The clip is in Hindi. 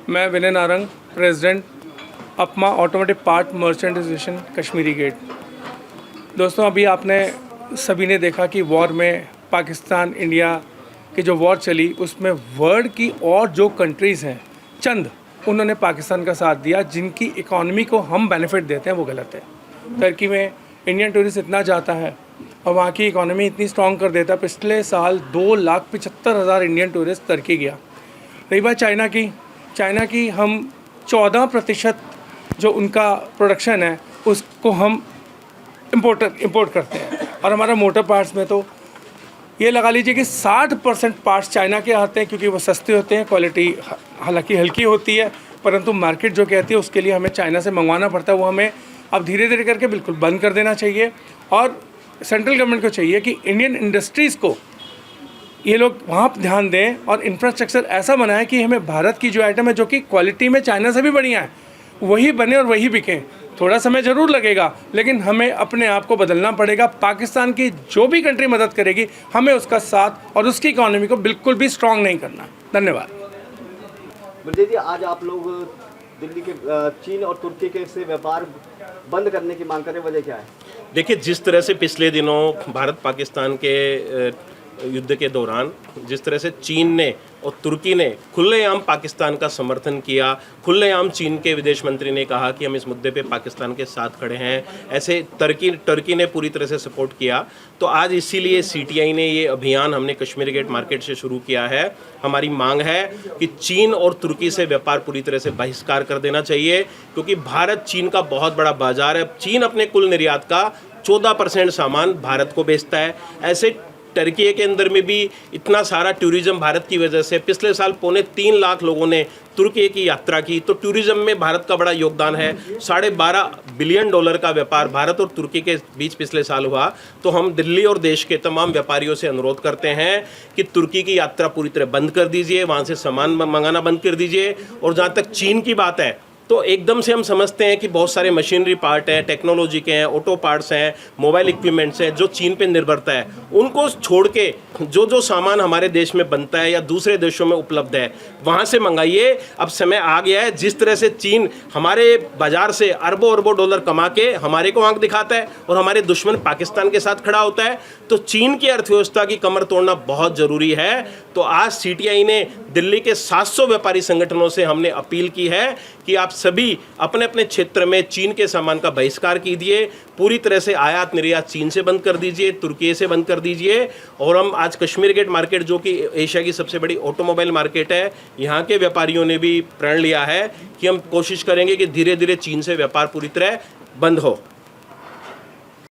मैं Vinay Narang, president APMA automotive part merchant association Kashmiri gate. दोस्तों, अभी आपने सभी ने देखा कि वॉर में पाकिस्तान इंडिया की जो वॉर चली उसमें वर्ल्ड की और जो कंट्रीज़ हैं चंद उन्होंने पाकिस्तान का साथ दिया, जिनकी इकॉनमी को हम बेनिफिट देते हैं वो गलत है। टर्की में इंडियन टूरिस्ट इतना जाता है और वहाँ की इकॉनमी इतनी स्ट्रॉन्ग कर देता है। पिछले साल 2,75,000 इंडियन टूरिस्ट टर्की गया। रही बात चाइना की हम 14% जो उनका प्रोडक्शन है उसको हम इंपोर्ट करते हैं, और हमारा मोटर पार्ट्स में तो ये लगा लीजिए कि 60% पार्ट्स चाइना के आते हैं, क्योंकि वो सस्ते होते हैं, क्वालिटी हालांकि हल्की होती है, परंतु मार्केट जो कहती है उसके लिए हमें चाइना से मंगवाना पड़ता है। वो हमें अब धीरे धीरे करके बिल्कुल बंद कर देना चाहिए, और सेंट्रल गवर्नमेंट को चाहिए कि इंडियन इंडस्ट्रीज़ को ये लोग वहाँ ध्यान दें और इंफ्रास्ट्रक्चर ऐसा बनाए कि हमें भारत की जो आइटम है जो कि क्वालिटी में चाइना से भी बढ़िया है वही बने और वही बिकें। थोड़ा समय ज़रूर लगेगा, लेकिन हमें अपने आप को बदलना पड़ेगा। पाकिस्तान की जो भी कंट्री मदद करेगी हमें उसका साथ और उसकी इकॉनमी को बिल्कुल भी स्ट्रॉन्ग नहीं करना। धन्यवाद। ब्रजेश जी, आज आप लोग दिल्ली के चीन और तुर्की के से व्यापार बंद करने की मांग करें, वजह क्या है? देखिए, जिस तरह से पिछले दिनों भारत पाकिस्तान के युद्ध के दौरान जिस तरह से चीन ने और तुर्की ने खुलेआम पाकिस्तान का समर्थन किया, खुलेआम चीन के विदेश मंत्री ने कहा कि हम इस मुद्दे पे पाकिस्तान के साथ खड़े हैं, ऐसे टर्की ने पूरी तरह से सपोर्ट किया। तो आज इसीलिए सीटीआई ने ये अभियान हमने कश्मीरी गेट मार्केट से शुरू किया है। हमारी मांग है कि चीन और तुर्की से व्यापार पूरी तरह से बहिष्कार कर देना चाहिए, क्योंकि भारत चीन का बहुत बड़ा बाजार है। चीन अपने कुल निर्यात का 14% सामान भारत को बेचता है। ऐसे टर्की के अंदर में भी इतना सारा टूरिज्म भारत की वजह से, पिछले साल 3.25 लाख लोगों ने तुर्की की यात्रा की। तो टूरिज्म में भारत का बड़ा योगदान है। $12.5 बिलियन का व्यापार भारत और तुर्की के बीच पिछले साल हुआ। तो हम दिल्ली और देश के तमाम व्यापारियों से अनुरोध करते हैं कि तुर्की की यात्रा पूरी तरह बंद कर दीजिए, वहाँ से सामान मंगाना बंद कर दीजिए। और जहाँ तक चीन की बात है, तो एकदम से हम समझते हैं कि बहुत सारे मशीनरी पार्ट हैं, टेक्नोलॉजी के हैं, ऑटो पार्ट्स हैं, मोबाइल इक्विपमेंट्स हैं जो चीन पे निर्भरता है, उनको छोड़ के जो सामान हमारे देश में बनता है या दूसरे देशों में उपलब्ध है वहाँ से मंगाइए। अब समय आ गया है, जिस तरह से चीन हमारे बाजार से अरबों अरबों डॉलर कमा के हमारे को आंख दिखाता है और हमारे दुश्मन पाकिस्तान के साथ खड़ा होता है, तो चीन की अर्थव्यवस्था की कमर तोड़ना बहुत ज़रूरी है। तो आज सीटीआई ने दिल्ली के 700 व्यापारी संगठनों से हमने अपील की है कि आप सभी अपने अपने क्षेत्र में चीन के सामान का बहिष्कार कीजिए, पूरी तरह से आयात निर्यात चीन से बंद कर दीजिए, तुर्की से बंद कर दीजिए। और हम आज कश्मीर गेट मार्केट, जो कि एशिया की सबसे बड़ी ऑटोमोबाइल मार्केट है, यहाँ के व्यापारियों ने भी प्रण लिया है कि हम कोशिश करेंगे कि धीरे धीरे चीन से व्यापार पूरी तरह बंद हो।